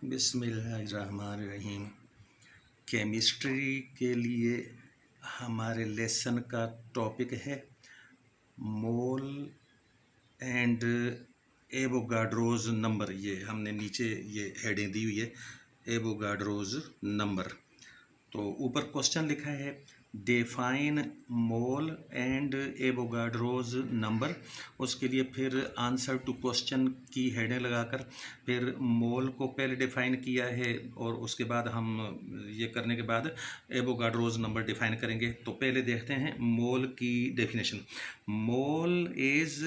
बिस्मिल्लाहिर्रहमानिर्रहीम। केमिस्ट्री के लिए हमारे लेसन का टॉपिक है मोल एंड एवोगाड्रोज नंबर। ये हमने नीचे ये हेडिंग दी हुई है, एवोगाड्रोज नंबर। तो ऊपर क्वेश्चन लिखा है define mole and Avogadro's number. उसके लिए फिर आंसर टू क्वेश्चन की हेडिंग लगाकर फिर मोल को पहले डिफाइन किया है और उसके बाद हम ये करने के बाद एवोगाड्रोज नंबर डिफाइन करेंगे। तो पहले देखते हैं मोल की definition. Mole is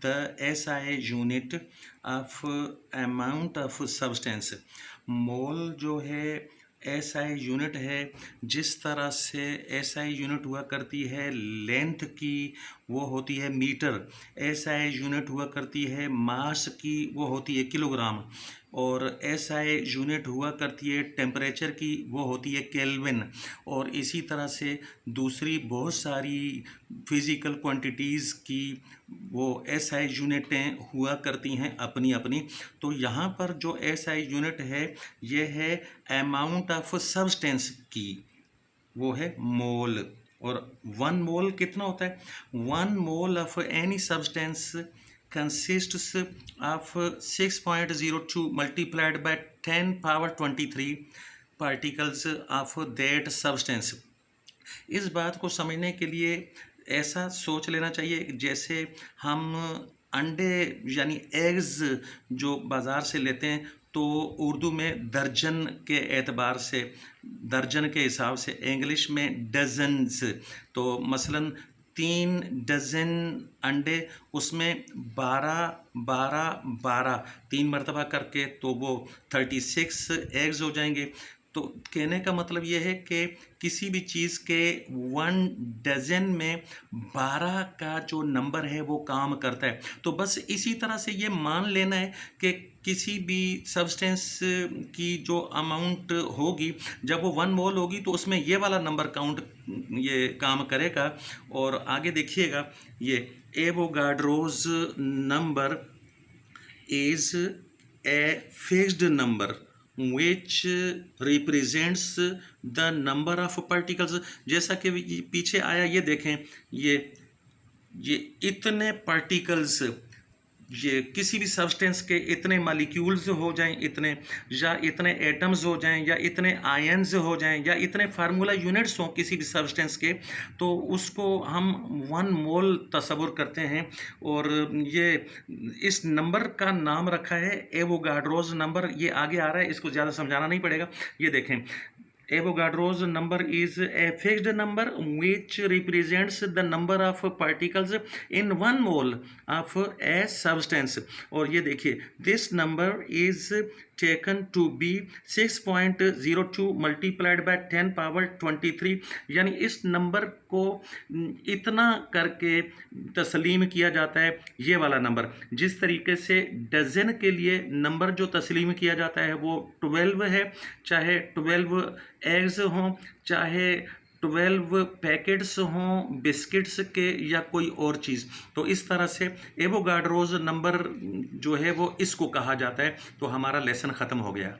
the SI unit of amount of substance. Mole जो है एसआई यूनिट है। जिस तरह से एसआई यूनिट हुआ करती है लेंथ की, वो होती है मीटर। एसआई यूनिट हुआ करती है मास की, वो होती है किलोग्राम। और एसआई यूनिट हुआ करती है टेम्परेचर की, वो होती है केल्विन। और इसी तरह से दूसरी बहुत सारी फिज़िकल क्वांटिटीज़ की वो एसआई यूनिटें हुआ करती हैं अपनी अपनी। तो यहाँ पर जो एसआई यूनिट है ये है अमाउंट ऑफ सब्सटेंस की, वो है मोल। और 1 मोल कितना होता है? 1 mole of any substance consists of 6.02 multiplied by 10 power 23 particles of that substance। इस बात को समझने के लिए ऐसा सोच लेना चाहिए जैसे हम अंडे यानी एग्स जो बाज़ार से लेते हैं, तो उर्दू में दर्जन के एतबार से, दर्जन के हिसाब से, इंग्लिश में डजन्स। तो मसलन 3 डज़न अंडे, उसमें 12 3 मरतबा करके तो वो 36 एग्स हो जाएंगे। तो कहने का मतलब ये है कि किसी भी चीज़ के 1 डज़न में 12 का जो नंबर है वो काम करता है। तो बस इसी तरह से ये मान लेना है कि किसी भी सब्सटेंस की जो अमाउंट होगी, जब वो 1 मोल होगी तो उसमें ये वाला नंबर काउंट ये काम करेगा। और आगे देखिएगा, ये Avogadro's number is a fixed number which represents the number of particles। जैसा कि पीछे आया, ये देखें, ये इतने पार्टिकल्स, ये किसी भी सब्सटेंस के इतने मालिक्यूल्स हो जाएं, इतने या इतने एटम्स हो जाएं, या इतने आयन्स हो जाएं, या इतने फार्मूला यूनिट्स हों किसी भी सब्सटेंस के, तो उसको हम 1 मोल तस्वुर करते हैं। और ये इस नंबर का नाम रखा है एवोगाड्रोज नंबर। ये आगे आ रहा है, इसको ज़्यादा समझाना नहीं पड़ेगा। ये देखें, Avogadro's number is a fixed number which represents the number of particles in 1 mole of a substance। और ये देखिए, this number is taken to be 6.02 multiplied by 10 power 23। यानी इस नंबर को इतना करके तस्लीम किया जाता है, ये वाला नंबर। जिस तरीके से डज़न के लिए नंबर जो तस्लीम किया जाता है वो 12 है, चाहे 12 एग्स हों, चाहे 12 पैकेट्स हों बिस्किट्स के, या कोई और चीज़। तो इस तरह से एवोगाड्रोज नंबर जो है वो इसको कहा जाता है। तो हमारा लेसन ख़त्म हो गया।